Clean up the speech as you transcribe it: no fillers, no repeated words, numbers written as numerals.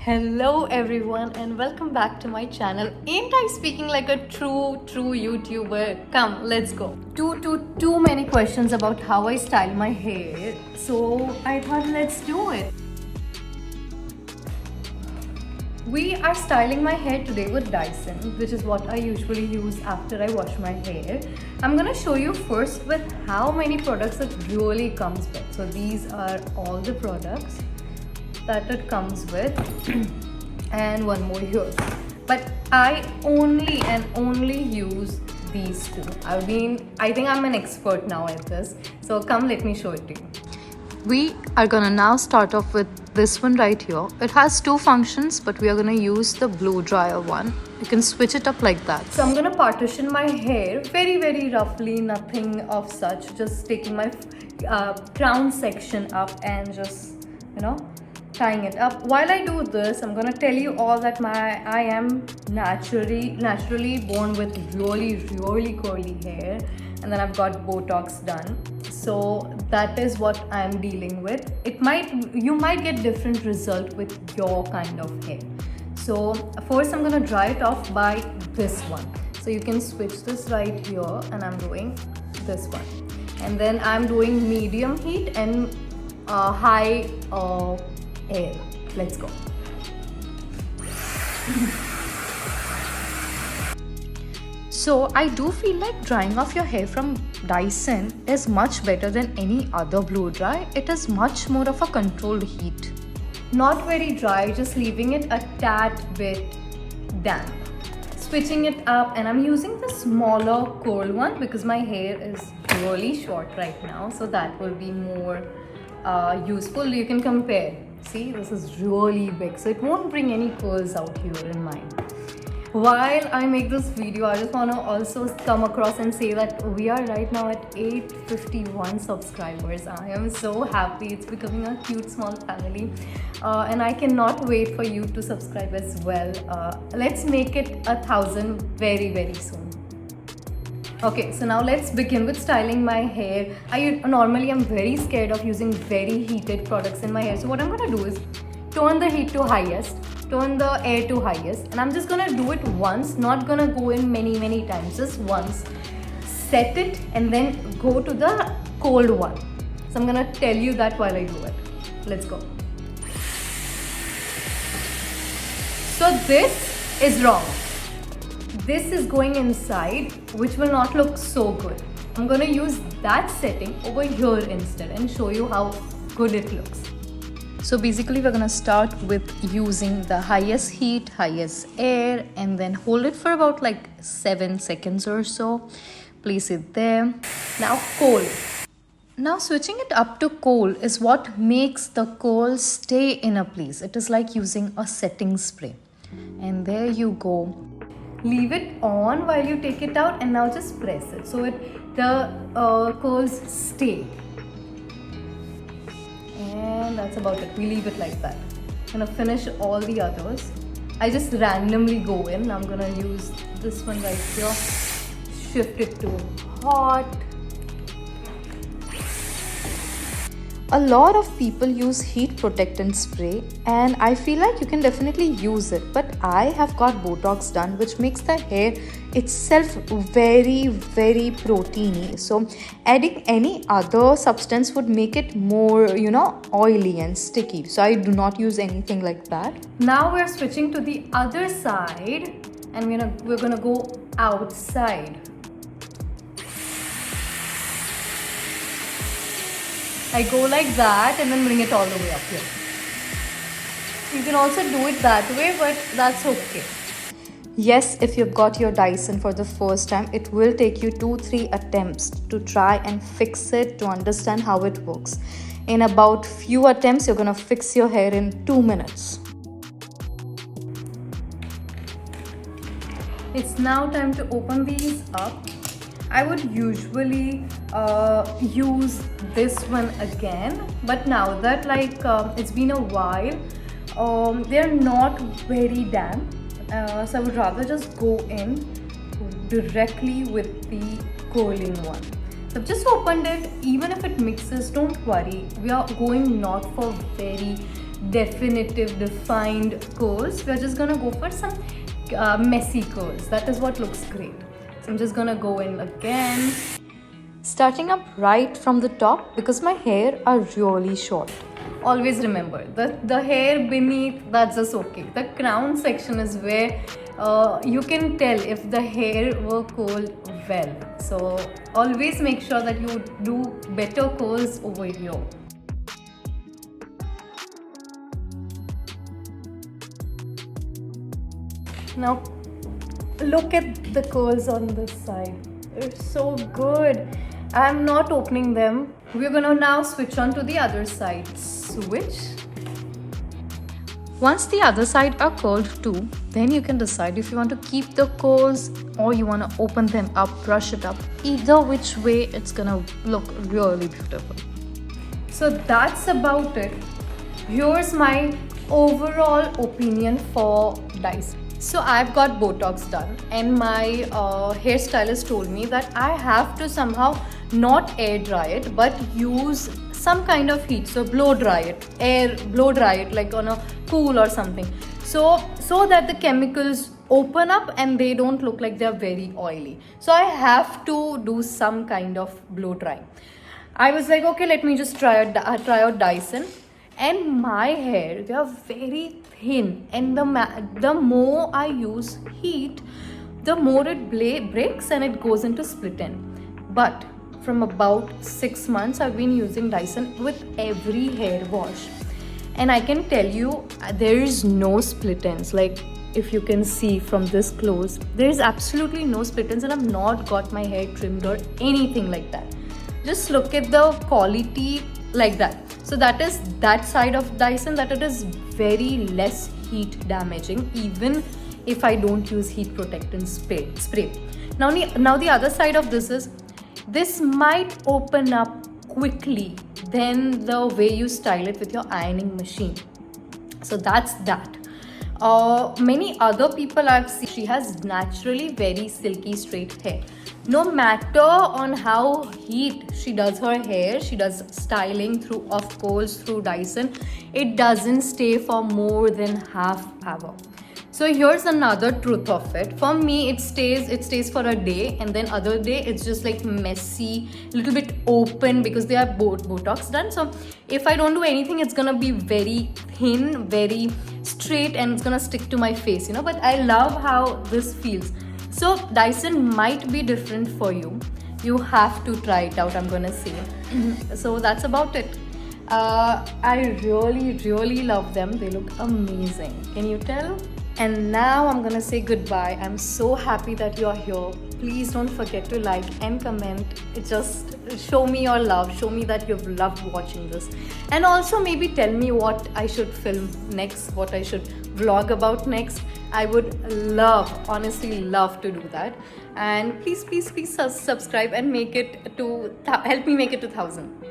Hello everyone and welcome back to my channel. Ain't I speaking like a true YouTuber? Come, let's go. Too many questions about how I style my hair. So I thought let's do it. We are styling my hair today with Dyson, which is what I usually use after I wash my hair. I'm gonna show you first with how many products it really comes with. So these are all the products that it comes with and one more here, but I only use these two. I think I'm an expert now at this, so come, let me show it to you. We are gonna now start off with this one right here. It has two functions, but we are gonna use the blow dryer one. You can switch it up like that. So I'm gonna partition my hair very roughly, nothing of such, just taking my crown section up and just tying it up. While I do this, I'm gonna tell you all that I am naturally born with really curly hair, and then I've got Botox done. So that is what I'm dealing with. You might get different result with your kind of hair. So first I'm gonna dry it off by this one. So you can switch this right here, and I'm doing this one, and then I'm doing medium heat and high air. Let's go. So I do feel like drying off your hair from Dyson is much better than any other blow dry. It is much more of a controlled heat. Not very dry, just leaving it a tad bit damp. Switching it up, and I'm using the smaller curl one because my hair is really short right now, so that will be more useful. You can compare. See, this is really big, so it won't bring any curls out here in mine. While I make this video, I just want to also come across and say that we are right now at 851 subscribers. I am so happy. It's becoming a cute small family, and I cannot wait for you to subscribe as well. Let's make it 1,000 very soon. Okay, so now let's begin with styling my hair. I normally am very scared of using very heated products in my hair. So what I'm gonna do is turn the heat to highest, turn the air to highest, and I'm just gonna do it once, not gonna go in many times, just once. Set it and then go to the cold one. So I'm gonna tell you that while I do it. Let's go. So this is wrong. This is going inside, which will not look so good. I'm gonna use that setting over here instead and show you how good it looks. So basically we're gonna start with using the highest heat, highest air, and then hold it for about like 7 seconds or so. Place it there. Now cold. Now switching it up to cold is what makes the cold stay in a place. It is like using a setting spray. And there you go. Leave it on while you take it out, and now just press it so the curls stay. And that's about it. We leave it like that. I'm gonna finish all the others. I just randomly go in. I'm gonna use this one right here. Shift it to hot. A lot of people use heat protectant spray, and I feel like you can definitely use it, but I have got Botox done, which makes the hair itself very proteiny. So adding any other substance would make it more oily and sticky, so I do not use anything like that. Now we're switching to the other side, and we're gonna go outside. I go like that and then bring it all the way up here. You can also do it that way, but that's okay. Yes, if you've got your Dyson for the first time, it will take you 2-3 attempts to try and fix it, to understand how it works. In about few attempts, you're gonna fix your hair in 2 minutes. It's now time to open these up. I would usually use this one again, but now that it's been a while, they're not very damp, so I would rather just go in directly with the curling one. So I've just opened it. Even if it mixes, don't worry, we are going not for very definitive, defined curls. We're just gonna go for some messy curls. That is what looks great. So I'm just gonna go in again. Starting up right from the top because my hair are really short. Always remember the hair beneath, that's just okay. The crown section is where you can tell if the hair were curled well. So always make sure that you do better curls over here. Now look at the curls on this side. They're so good. I'm not opening them. We're gonna now switch on to the other side. Switch. Once the other side are curled too, then you can decide if you want to keep the curls or you want to open them up, brush it up. Either which way, it's gonna look really beautiful. So that's about it. Here's my overall opinion for Dyson. So I've got Botox done and my hairstylist told me that I have to somehow not air dry it but use some kind of heat. So blow dry it like on a pool or something. So that the chemicals open up and they don't look like they're very oily. So I have to do some kind of blow drying. I was like, okay, let me just try out Dyson. And my hair, they are very thin, and the more I use heat, the more it breaks and it goes into split end. But from about 6 months, I've been using Dyson with every hair wash, and I can tell you there is no split ends. Like if you can see from this close, there is absolutely no split ends, and I've not got my hair trimmed or anything like that. Just look at the quality like that. So that is that side of Dyson, that it is very less heat damaging even if I don't use heat protectant spray. Now the other side of this is, this might open up quickly than the way you style it with your ironing machine. So that's that. Many other people I've seen, she has naturally very silky straight hair. No matter on how heat she does her hair, she does styling through, of course, through Dyson, it doesn't stay for more than half hour. So here's another truth of it. For me, it stays for a day, and then other day it's just like messy, little bit open because they are both Botox done. So if I don't do anything, it's gonna be very thin, very straight, and it's gonna stick to my face, you know. But I love how this feels. So Dyson might be different for you. You have to try it out, I'm gonna say. So that's about it. I really love them. They look amazing. Can you tell? And now I'm gonna say goodbye. I'm so happy that you're here. Please don't forget to like and comment. Just show me your love. Show me that you've loved watching this. And also maybe tell me what I should film next, what I should vlog about next. I would honestly love to do that. And please subscribe and make it to help me make it to 1,000.